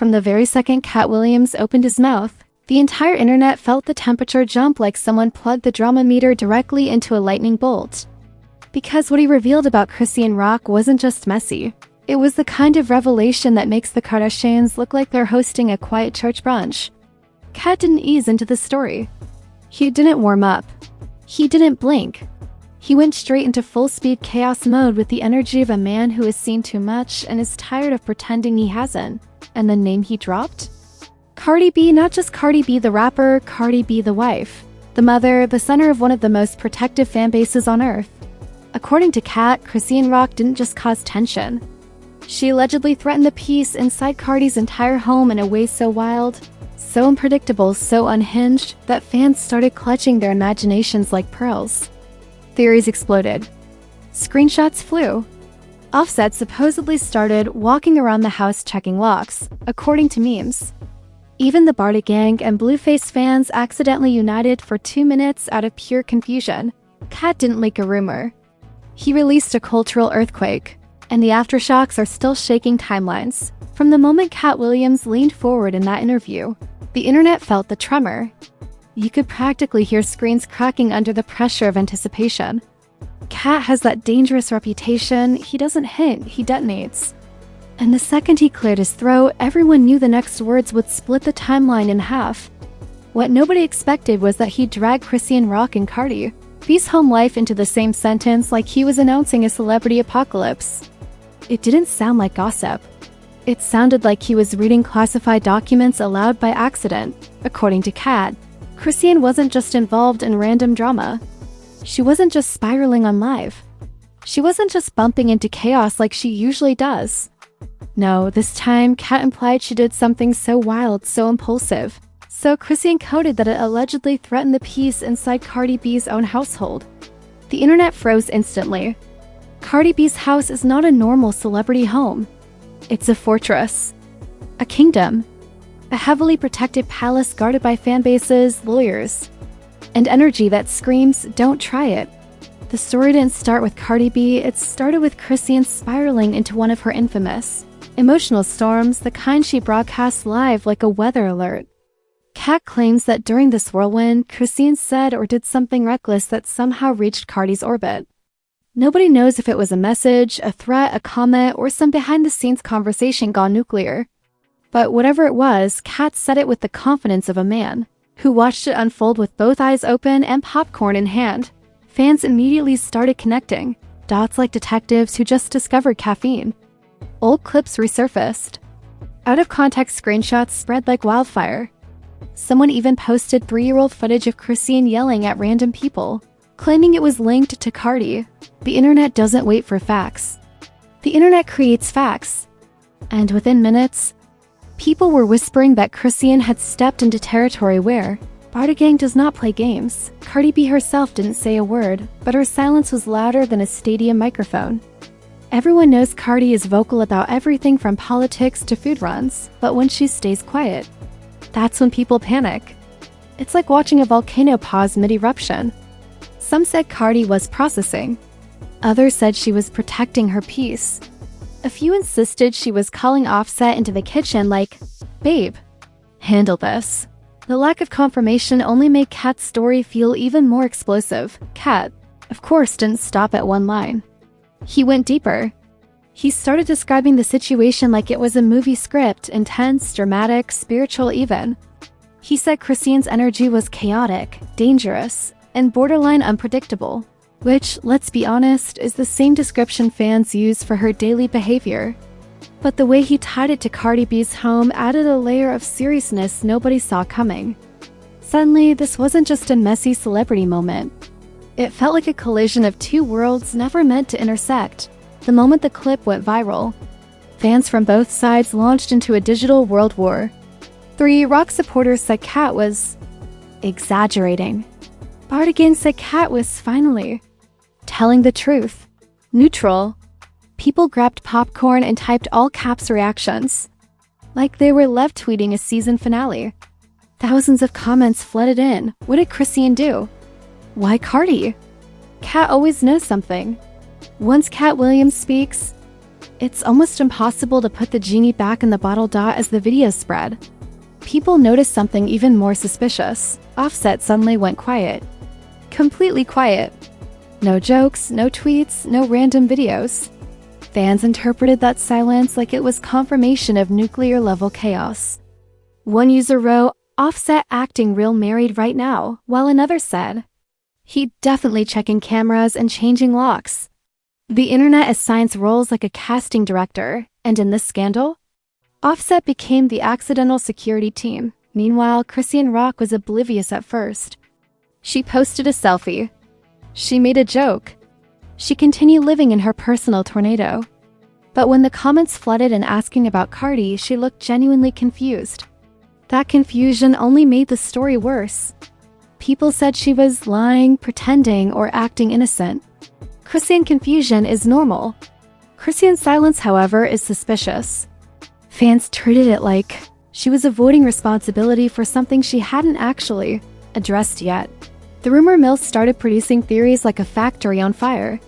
From the very second Katt Williams opened his mouth, the entire internet felt the temperature jump like someone plugged the drama meter directly into a lightning bolt. Because what he revealed about Chrisean Rock wasn't just messy. It was the kind of revelation that makes the Kardashians look like they're hosting a quiet church brunch. Katt didn't ease into the story. He didn't warm up. He didn't blink. He went straight into full-speed chaos mode with the energy of a man who has seen too much and is tired of pretending he hasn't. And the name he dropped? Cardi B, not just Cardi B the rapper, Cardi B the wife, the mother, the center of one of the most protective fan bases on earth. According to Katt, Chrisean Rock didn't just cause tension. She allegedly threatened the peace inside Cardi's entire home in a way so wild, so unpredictable, so unhinged, that fans started clutching their imaginations like pearls. Theories exploded. Screenshots flew. Offset supposedly started walking around the house checking locks, according to memes. Even the Barty gang and Blueface fans accidentally united for 2 minutes out of pure confusion. Katt didn't leak a rumor. He released a cultural earthquake, and the aftershocks are still shaking timelines. From the moment Katt Williams leaned forward in that interview, the internet felt the tremor. You could practically hear screens cracking under the pressure of anticipation. Katt has that dangerous reputation. He doesn't hint, he detonates. And the second he cleared his throat, everyone knew the next words would split the timeline in half. What nobody expected was that he'd drag Chrisean Rock and Cardi B's home life into the same sentence like he was announcing a celebrity apocalypse. It didn't sound like gossip. It sounded like he was reading classified documents aloud by accident. According to Katt, Chrisean wasn't just involved in random drama. She wasn't just spiraling on live. She wasn't just bumping into chaos like she usually does. No, this time, Katt implied she did something so wild, so impulsive, so Chrisean coded that it allegedly threatened the peace inside Cardi B's own household. The internet froze instantly. Cardi B's house is not a normal celebrity home. It's a fortress. A kingdom. A heavily protected palace guarded by fan bases, lawyers, and energy that screams, "Don't try it." The story didn't start with Cardi B, it started with Chrisean spiraling into one of her infamous emotional storms, the kind she broadcasts live like a weather alert. Katt claims that during this whirlwind, Chrisean said or did something reckless that somehow reached Cardi's orbit. Nobody knows if it was a message, a threat, a comment, or some behind-the-scenes conversation gone nuclear. But whatever it was, Katt said it with the confidence of a man who watched it unfold with both eyes open and popcorn in hand. Fans immediately started connecting, dots like detectives who just discovered caffeine. Old clips resurfaced. Out-of-context screenshots spread like wildfire. Someone even posted 3-year-old footage of Chrisean yelling at random people, claiming it was linked to Cardi. The internet doesn't wait for facts. The internet creates facts. And within minutes, people were whispering that Chrisean had stepped into territory where Barty gang does not play games. Cardi B herself didn't say a word, but her silence was louder than a stadium microphone. Everyone knows Cardi is vocal about everything from politics to food runs, but when she stays quiet, that's when people panic. It's like watching a volcano pause mid-eruption. Some said Cardi was processing. Others said she was protecting her peace. A few insisted she was calling Offset into the kitchen like, "Babe, handle this." The lack of confirmation only made Katt's story feel even more explosive. Katt, of course, didn't stop at one line. He went deeper. He started describing the situation like it was a movie script, intense, dramatic, spiritual even. He said Chrisean's energy was chaotic, dangerous, and borderline unpredictable, which, let's be honest, is the same description fans use for her daily behavior. But the way he tied it to Cardi B's home added a layer of seriousness nobody saw coming. Suddenly, this wasn't just a messy celebrity moment. It felt like a collision of two worlds never meant to intersect. The moment the clip went viral, fans from both sides launched into a digital world war. 3 Rock supporters said Katt was exaggerating. Barty gang said Katt was finally telling the truth. Neutral. People grabbed popcorn and typed all caps reactions, like they were love tweeting a season finale. Thousands of comments flooded in. What did Chrisean do? Why Cardi? Katt always knows something. Once Katt Williams speaks, It's almost impossible to put the genie back in the bottle. As the video spread, people noticed something even more suspicious. Offset suddenly went quiet. Completely quiet. No jokes, no tweets, no random videos. Fans interpreted that silence like it was confirmation of nuclear-level chaos. One user wrote, "Offset acting real married right now," while another said, "He definitely checking cameras and changing locks." The internet assigns roles like a casting director, and in this scandal, Offset became the accidental security team. Meanwhile, Chrisean Rock was oblivious at first. She posted a selfie. She made a joke. She continued living in her personal tornado. But when the comments flooded and asking about Cardi, she looked genuinely confused. That confusion only made the story worse. People said she was lying, pretending, or acting innocent. Chrisean confusion is normal. Chrisean's silence, however, is suspicious. Fans treated it like she was avoiding responsibility for something she hadn't actually addressed yet. The rumor mill started producing theories like a factory on fire.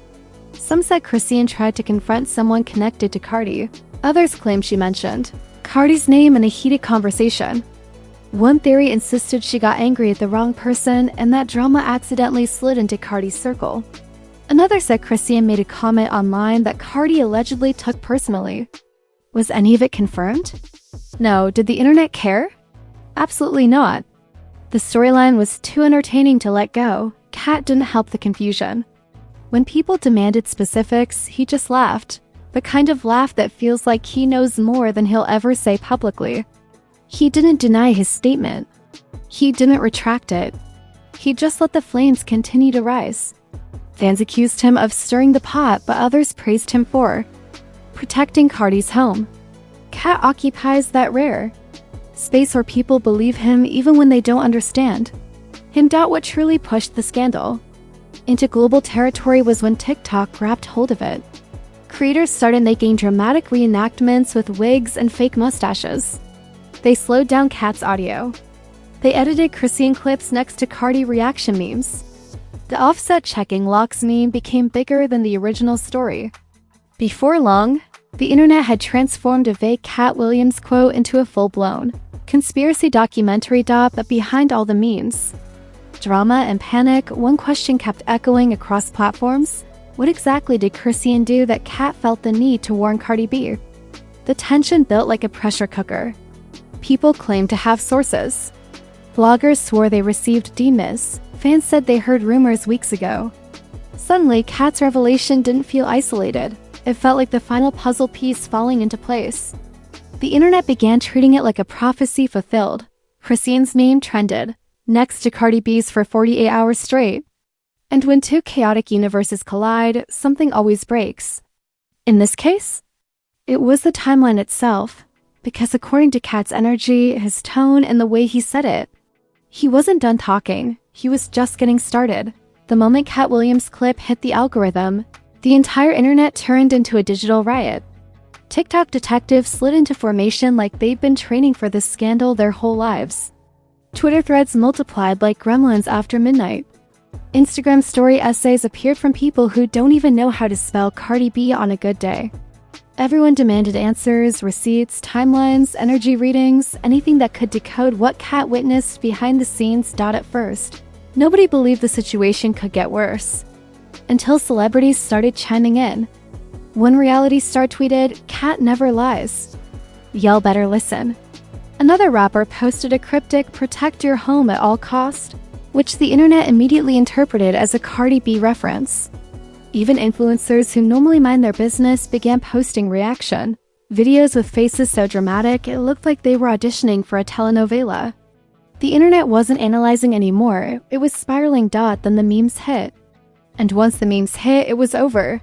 Some said Chrisean tried to confront someone connected to Cardi. Others claimed she mentioned Cardi's name in a heated conversation. One theory insisted she got angry at the wrong person and that drama accidentally slid into Cardi's circle. Another said Chrisean made a comment online that Cardi allegedly took personally. Was any of it confirmed? No. Did the internet care? Absolutely not. The storyline was too entertaining to let go. Katt didn't help the confusion. When people demanded specifics, he just laughed. The kind of laugh that feels like he knows more than he'll ever say publicly. He didn't deny his statement. He didn't retract it. He just let the flames continue to rise. Fans accused him of stirring the pot, but others praised him for protecting Cardi's home. Katt occupies that rare space where people believe him even when they don't understand him. Doubt what truly pushed the scandal into global territory was when TikTok grabbed hold of it. Creators started making dramatic reenactments with wigs and fake mustaches. They slowed down Katt's audio. They edited Chrisean clips next to Cardi reaction memes. The Offset checking locks meme became bigger than the original story. Before long, the internet had transformed a vague Katt Williams quote into a full-blown conspiracy documentary. But behind all the memes, drama, and panic, one question kept echoing across platforms. What exactly did Chrisean do that Katt felt the need to warn Cardi B? The tension built like a pressure cooker. People claimed to have sources. Bloggers swore they received DMs. Fans said they heard rumors weeks ago. Suddenly, Katt's revelation didn't feel isolated. It felt like the final puzzle piece falling into place. The internet began treating it like a prophecy fulfilled. Chrisean's meme trended next to Cardi B's for 48 hours straight. And when two chaotic universes collide, something always breaks. In this case, it was the timeline itself, because according to Katt's energy, his tone, and the way he said it, he wasn't done talking. He was just getting started. The moment Katt Williams' clip hit the algorithm, the entire internet turned into a digital riot. TikTok detectives slid into formation like they've been training for this scandal their whole lives. Twitter threads multiplied like gremlins after midnight. Instagram story essays appeared from people who don't even know how to spell Cardi B on a good day. Everyone demanded answers, receipts, timelines, energy readings, anything that could decode what Katt witnessed behind the scenes. At first, nobody believed the situation could get worse, until celebrities started chiming in. One reality star tweeted, "Katt never lies. Y'all better listen." Another rapper posted a cryptic "protect your home at all cost," which the internet immediately interpreted as a Cardi B reference. Even influencers who normally mind their business began posting reaction videos with faces so dramatic it looked like they were auditioning for a telenovela. The internet wasn't analyzing anymore, it was spiraling. Then the memes hit. And once the memes hit, it was over.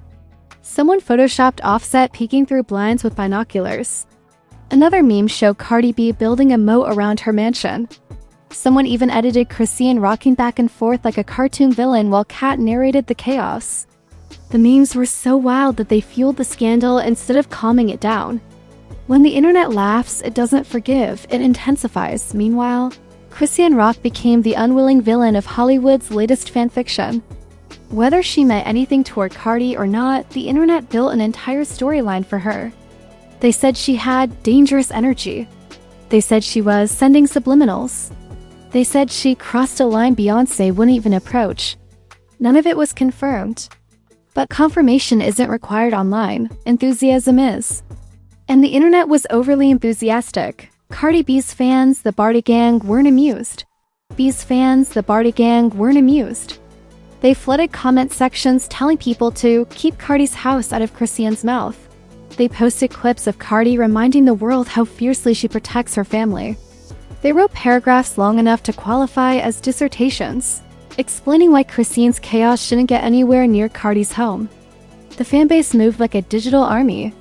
Someone photoshopped Offset peeking through blinds with binoculars. Another meme showed Cardi B building a moat around her mansion. Someone even edited Chrisean rocking back and forth like a cartoon villain while Katt narrated the chaos. The memes were so wild that they fueled the scandal instead of calming it down. When the internet laughs, it doesn't forgive, it intensifies. Meanwhile, Chrisean Rock became the unwilling villain of Hollywood's latest fanfiction. Whether she meant anything toward Cardi or not, the internet built an entire storyline for her. They said she had dangerous energy. They said she was sending subliminals. They said she crossed a line Beyoncé wouldn't even approach. None of it was confirmed. But confirmation isn't required online, enthusiasm is. And the internet was overly enthusiastic. Cardi B's fans, the Barty gang, weren't amused. B's fans, the Barty gang, weren't amused. They flooded comment sections telling people to keep Cardi's house out of Chrisean's mouth. They posted clips of Cardi reminding the world how fiercely she protects her family. They wrote paragraphs long enough to qualify as dissertations, explaining why Chrisean's chaos shouldn't get anywhere near Cardi's home. The fanbase moved like a digital army,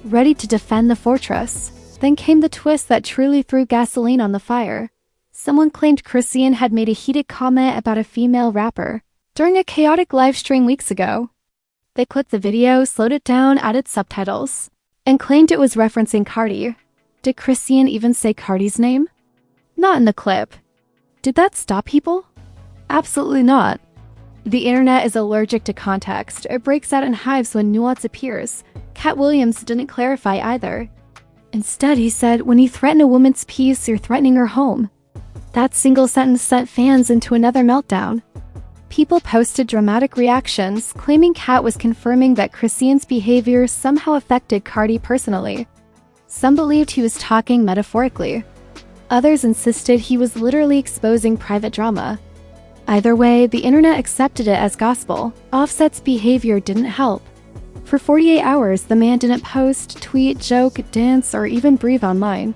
ready to defend the fortress. Then came the twist that truly threw gasoline on the fire. Someone claimed Chrisean had made a heated comment about a female rapper during a chaotic livestream weeks ago. They clipped the video, slowed it down, added subtitles, and claimed it was referencing Cardi. Did Chrisean even say Cardi's name? Not in the clip. Did that stop people? Absolutely not. The internet is allergic to context. It breaks out in hives when nuance appears. Katt Williams didn't clarify either. Instead, he said, when you threaten a woman's peace, you're threatening her home. That single sentence sent fans into another meltdown. People posted dramatic reactions, claiming Katt was confirming that Chrisean's behavior somehow affected Cardi personally. Some believed he was talking metaphorically. Others insisted he was literally exposing private drama. Either way, the internet accepted it as gospel. Offset's behavior didn't help. For 48 hours, the man didn't post, tweet, joke, dance, or even breathe online.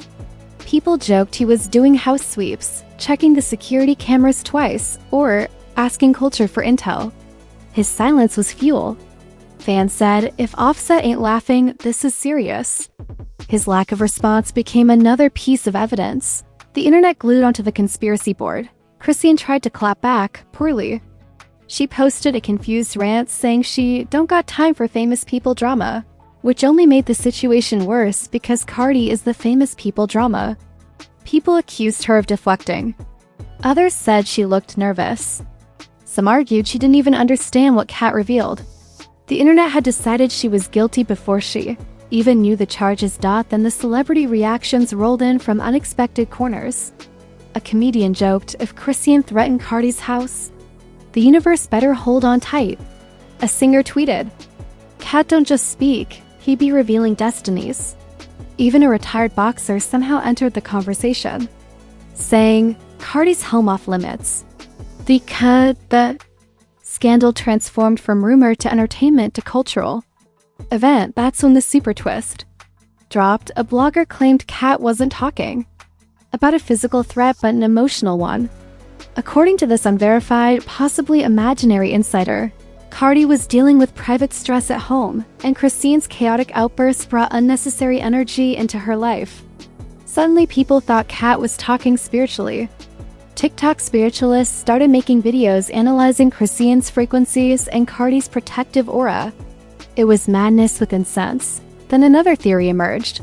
People joked he was doing house sweeps, checking the security cameras twice, or asking Culture for intel. His silence was fuel. Fans said, if Offset ain't laughing, this is serious. His lack of response became another piece of evidence. The internet glued onto the conspiracy board. Chrisean tried to clap back, poorly. She posted a confused rant saying she don't got time for famous people drama, which only made the situation worse because Cardi is the famous people drama. People accused her of deflecting. Others said she looked nervous. Some argued she didn't even understand what Katt revealed. The internet had decided she was guilty before she even knew the charges. Then the celebrity reactions rolled in from unexpected corners. A comedian joked, if Chrisean threatened Cardi's house, the universe better hold on tight. A singer tweeted, Katt don't just speak, he be revealing destinies. Even a retired boxer somehow entered the conversation, saying, Cardi's home off limits. The scandal transformed from rumor to entertainment to cultural event. That's when the super twist dropped. A blogger claimed Katt wasn't talking about a physical threat but an emotional one. According to this unverified, possibly imaginary insider, Cardi was dealing with private stress at home, and Chrisean's chaotic outbursts brought unnecessary energy into her life. Suddenly, people thought Katt was talking spiritually. TikTok spiritualists started making videos analyzing Chrisean's frequencies and Cardi's protective aura. It was madness with incense. Then another theory emerged,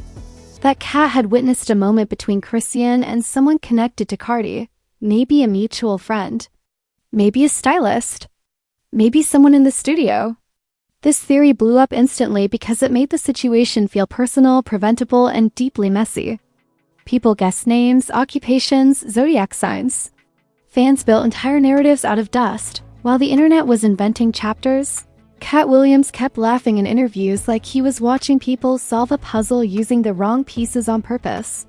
that Katt had witnessed a moment between Chrisean and someone connected to Cardi, maybe a mutual friend, maybe a stylist, maybe someone in the studio. This theory blew up instantly because it made the situation feel personal, preventable, and deeply messy. People guessed names, occupations, zodiac signs. Fans built entire narratives out of dust. While the internet was inventing chapters, Katt Williams kept laughing in interviews like he was watching people solve a puzzle using the wrong pieces on purpose.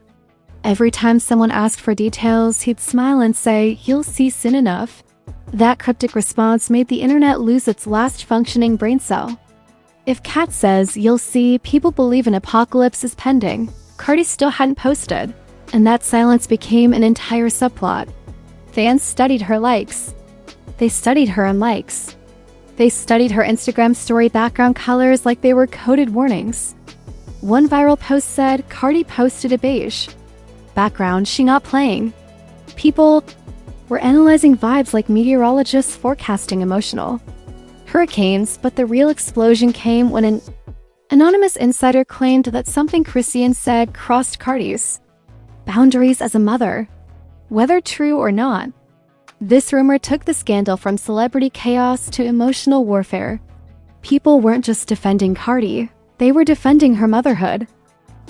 Every time someone asked for details, he'd smile and say, you'll see soon enough. That cryptic response made the internet lose its last functioning brain cell. If Katt says, you'll see, people believe an apocalypse is pending. Cardi still hadn't posted, and that silence became an entire subplot. Fans studied her likes. They studied her unlikes. They studied her Instagram story background colors like they were coded warnings. One viral post said, Cardi posted a beige background, she not playing. People were analyzing vibes like meteorologists forecasting emotional hurricanes, but the real explosion came when an anonymous insider claimed that something Chrisean said crossed Cardi's boundaries as a mother. Whether true or not, This rumor took the scandal from celebrity chaos to emotional warfare. People weren't just defending Cardi, they were defending her motherhood.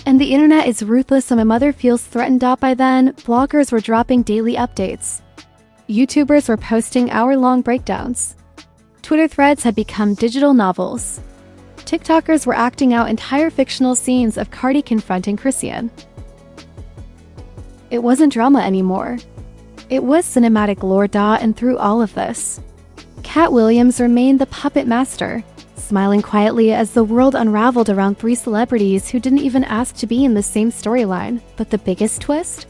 And the internet is ruthless. When a mother feels threatened out by then, bloggers were dropping daily updates. YouTubers were posting hour-long breakdowns. Twitter threads had become digital novels. TikTokers were acting out entire fictional scenes of Cardi confronting Chrisean. It wasn't drama anymore. It was cinematic lore. And through all of this, Katt Williams remained the puppet master, smiling quietly as the world unraveled around three celebrities who didn't even ask to be in the same storyline. But the biggest twist?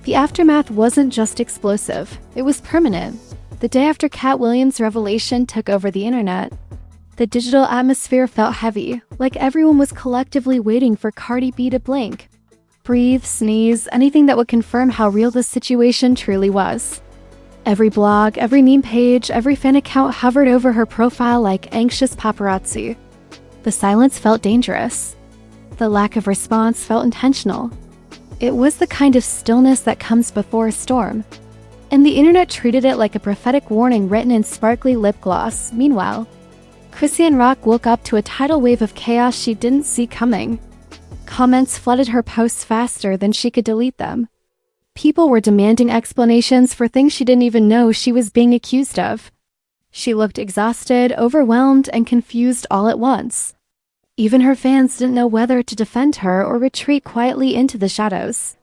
The aftermath wasn't just explosive, it was permanent. The day after Katt Williams' revelation took over the internet, the digital atmosphere felt heavy, like everyone was collectively waiting for Cardi B to blink, breathe, sneeze, anything that would confirm how real the situation truly was. Every blog, every meme page, every fan account hovered over her profile like anxious paparazzi. The silence felt dangerous. The lack of response felt intentional. It was the kind of stillness that comes before a storm. And the internet treated it like a prophetic warning written in sparkly lip gloss. Meanwhile, Chrisean Rock woke up to a tidal wave of chaos she didn't see coming. Comments flooded her posts faster than she could delete them. People were demanding explanations for things she didn't even know she was being accused of. She looked exhausted, overwhelmed, and confused all at once. Even her fans didn't know whether to defend her or retreat quietly into the shadows.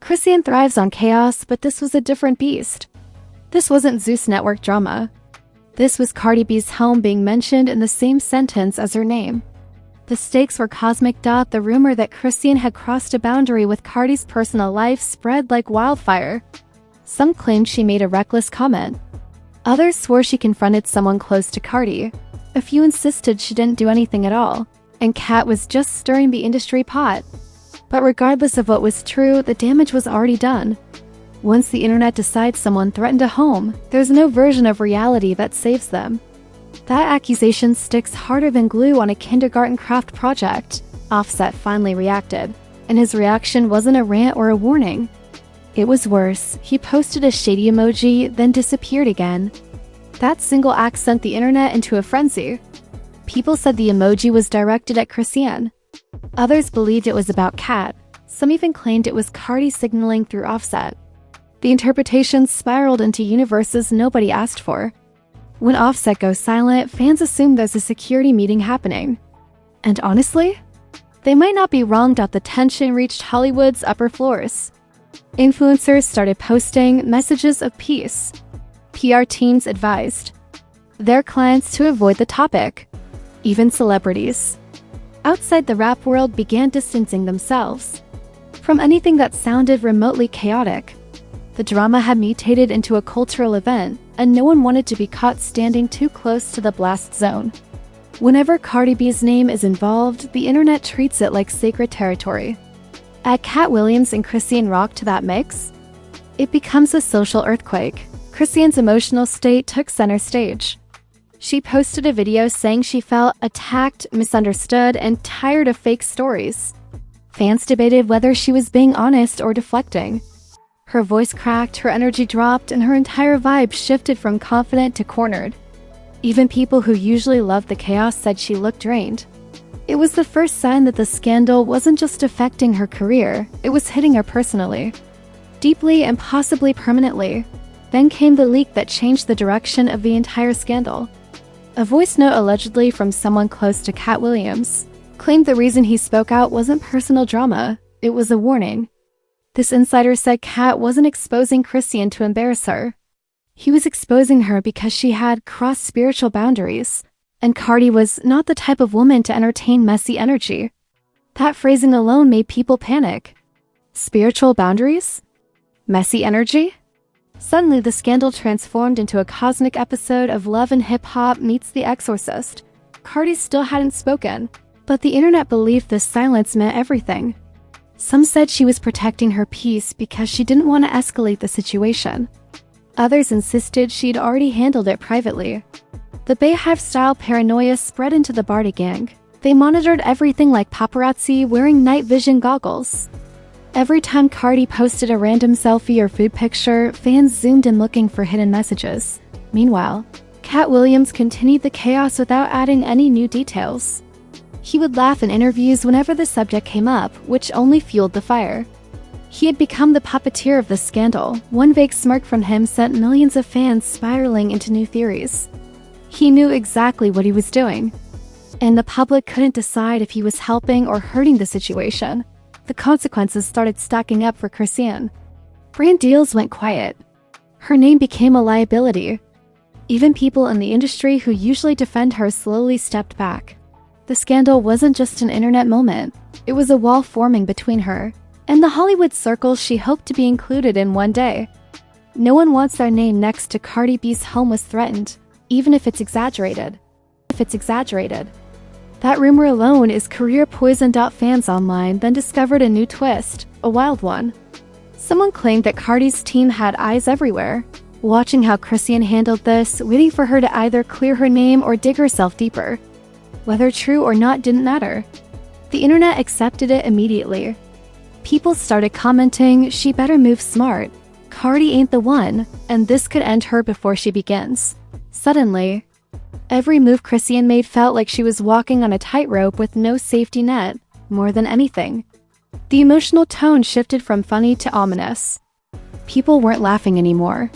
Chrisean thrives on chaos, but this was a different beast. This wasn't Zeus Network drama. This was Cardi B's home being mentioned in the same sentence as her name. The stakes were cosmic. The rumor that Chrisean had crossed a boundary with Cardi's personal life spread like wildfire. Some claimed she made a reckless comment. Others swore she confronted someone close to Cardi. A few insisted she didn't do anything at all, and Katt was just stirring the industry pot. But regardless of what was true, the damage was already done. Once the internet decides someone threatened a home, there's no version of reality that saves them. That accusation sticks harder than glue on a kindergarten craft project. Offset finally reacted, and his reaction wasn't a rant or a warning. It was worse. He posted a shady emoji, then disappeared again. That single act sent the internet into a frenzy. People said the emoji was directed at Chrisean. Others believed it was about Katt. Some even claimed it was Cardi signaling through Offset. The interpretations spiraled into universes nobody asked for. When Offset goes silent, fans assume there's a security meeting happening. And honestly, they might not be wrong. The tension reached Hollywood's upper floors. Influencers started posting messages of peace. PR teams advised their clients to avoid the topic. Even celebrities outside the rap world began distancing themselves from anything that sounded remotely chaotic. The drama had mutated into a cultural event, and no one wanted to be caught standing too close to the blast zone. Whenever Cardi B's name is involved, the internet treats it like sacred territory. Add Katt Williams and Chrisean Rock to that mix, it becomes a social earthquake. Chrisean's emotional state took center stage. She posted a video saying she felt attacked, misunderstood, and tired of fake stories. Fans debated whether she was being honest or deflecting. Her voice cracked, her energy dropped, and her entire vibe shifted from confident to cornered. Even people who usually love the chaos said she looked drained. It was the first sign that the scandal wasn't just affecting her career, it was hitting her personally. Deeply and possibly permanently. Then came the leak that changed the direction of the entire scandal. A voice note allegedly from someone close to Katt Williams claimed the reason he spoke out wasn't personal drama, it was a warning. This insider said Katt wasn't exposing Chrisean to embarrass her. He was exposing her because she had crossed spiritual boundaries, and Cardi was not the type of woman to entertain messy energy. That phrasing alone made people panic. Spiritual boundaries? Messy energy? Suddenly, the scandal transformed into a cosmic episode of Love and Hip Hop meets The Exorcist. Cardi still hadn't spoken, but the internet believed this silence meant everything. Some said she was protecting her peace because she didn't want to escalate the situation. Others insisted she'd already handled it privately. The Bayhive-style paranoia spread into the Barty gang. They monitored everything like paparazzi wearing night vision goggles. Every time Cardi posted a random selfie or food picture, fans zoomed in looking for hidden messages. Meanwhile, Katt Williams continued the chaos without adding any new details. He would laugh in interviews whenever the subject came up, which only fueled the fire. He had become the puppeteer of the scandal. One vague smirk from him sent millions of fans spiraling into new theories. He knew exactly what he was doing, and the public couldn't decide if he was helping or hurting the situation. The consequences started stacking up for Chrisean. Brand deals went quiet. Her name became a liability. Even people in the industry who usually defend her slowly stepped back. The scandal wasn't just an internet moment. It was a wall forming between her and the Hollywood circle she hoped to be included in one day. No one wants their name next to Cardi B's home was threatened, even if it's exaggerated. That rumor alone is career poison. Fans online then discovered a new twist, a wild one. Someone claimed that Cardi's team had eyes everywhere, watching how Chrisean handled this, waiting for her to either clear her name or dig herself deeper. Whether true or not didn't matter. The internet accepted it immediately. People started commenting, "She better move smart. Cardi ain't the one, and this could end her before she begins." Suddenly, every move Chrisean made felt like she was walking on a tightrope with no safety net. More than anything, the emotional tone shifted from funny to ominous. People weren't laughing anymore.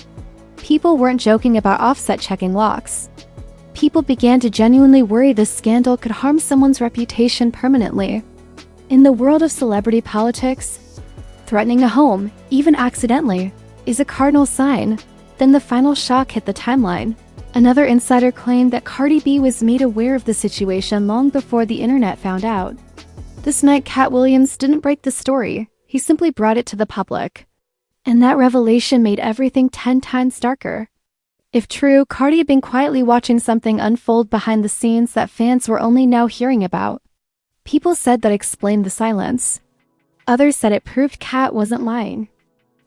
People weren't joking about Offset checking locks. People began to genuinely worry this scandal could harm someone's reputation permanently. In the world of celebrity politics, threatening a home, even accidentally, is a cardinal sign. Then the final shock hit the timeline. Another insider claimed that Cardi B was made aware of the situation long before the internet found out. This night, Katt Williams didn't break the story. He simply brought it to the public. And that revelation made everything 10 times darker. If true, Cardi had been quietly watching something unfold behind the scenes that fans were only now hearing about. People said that explained the silence. Others said it proved Katt wasn't lying.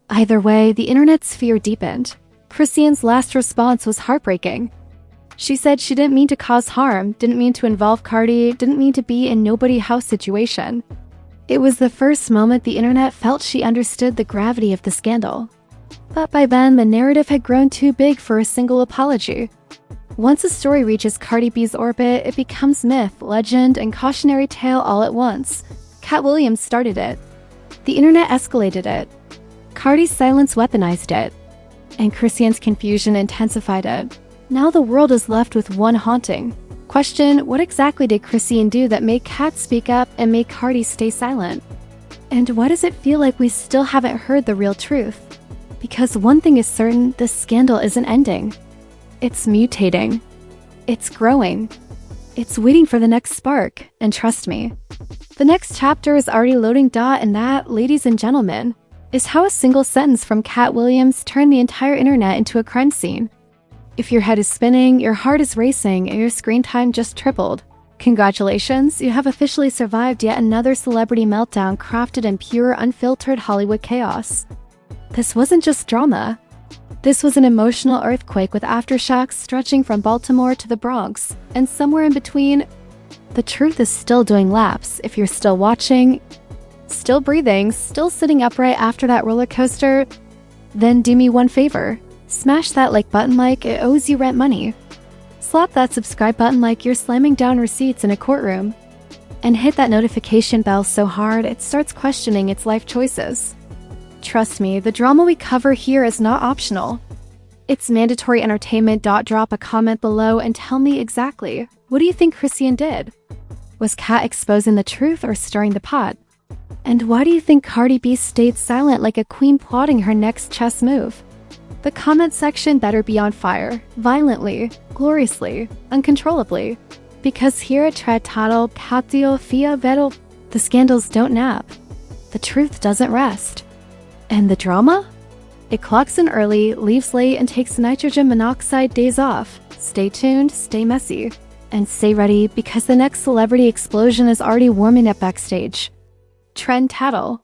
Either way, the internet's fear deepened. Chrisean's last response was heartbreaking. She said she didn't mean to cause harm, didn't mean to involve Cardi, didn't mean to be in nobody house situation. It was the first moment the internet felt she understood the gravity of the scandal. But by then, the narrative had grown too big for a single apology. Once a story reaches Cardi B's orbit, it becomes myth, legend, and cautionary tale all at once. Katt Williams started it. The internet escalated it. Cardi's silence weaponized it. And Chrisean's confusion intensified it. Now the world is left with one haunting question: what exactly did Chrisean do that made Katt speak up and made Cardi stay silent? And why does it feel like we still haven't heard the real truth? Because one thing is certain, this scandal isn't ending. It's mutating. It's growing. It's waiting for the next spark, and trust me, the next chapter is already loading. And that, ladies and gentlemen, is how a single sentence from Katt Williams turned the entire internet into a crime scene. If your head is spinning, your heart is racing, and your screen time just tripled, congratulations, you have officially survived yet another celebrity meltdown crafted in pure, unfiltered Hollywood chaos. This wasn't just drama. This was an emotional earthquake with aftershocks stretching from Baltimore to the Bronx, and somewhere in between. The truth is still doing laps. If you're still watching, still breathing, still sitting upright after that roller coaster, then do me one favor. Smash that like button like it owes you rent money. Slap that subscribe button like you're slamming down receipts in a courtroom. And hit that notification bell so hard it starts questioning its life choices. Trust me, the drama we cover here is not optional. It's mandatory entertainment. Drop a comment below and tell me exactly, what do you think Chrisean did? Was Katt exposing the truth or stirring the pot? And why do you think Cardi B stayed silent like a queen plotting her next chess move? The comment section better be on fire, violently, gloriously, uncontrollably. Because here at Trattado Patio Fia Vero, the scandals don't nap. The truth doesn't rest. And the drama? It clocks in early, leaves late, and takes nitrogen monoxide days off. Stay tuned, stay messy, and stay ready because the next celebrity explosion is already warming up backstage. Trend Tattle.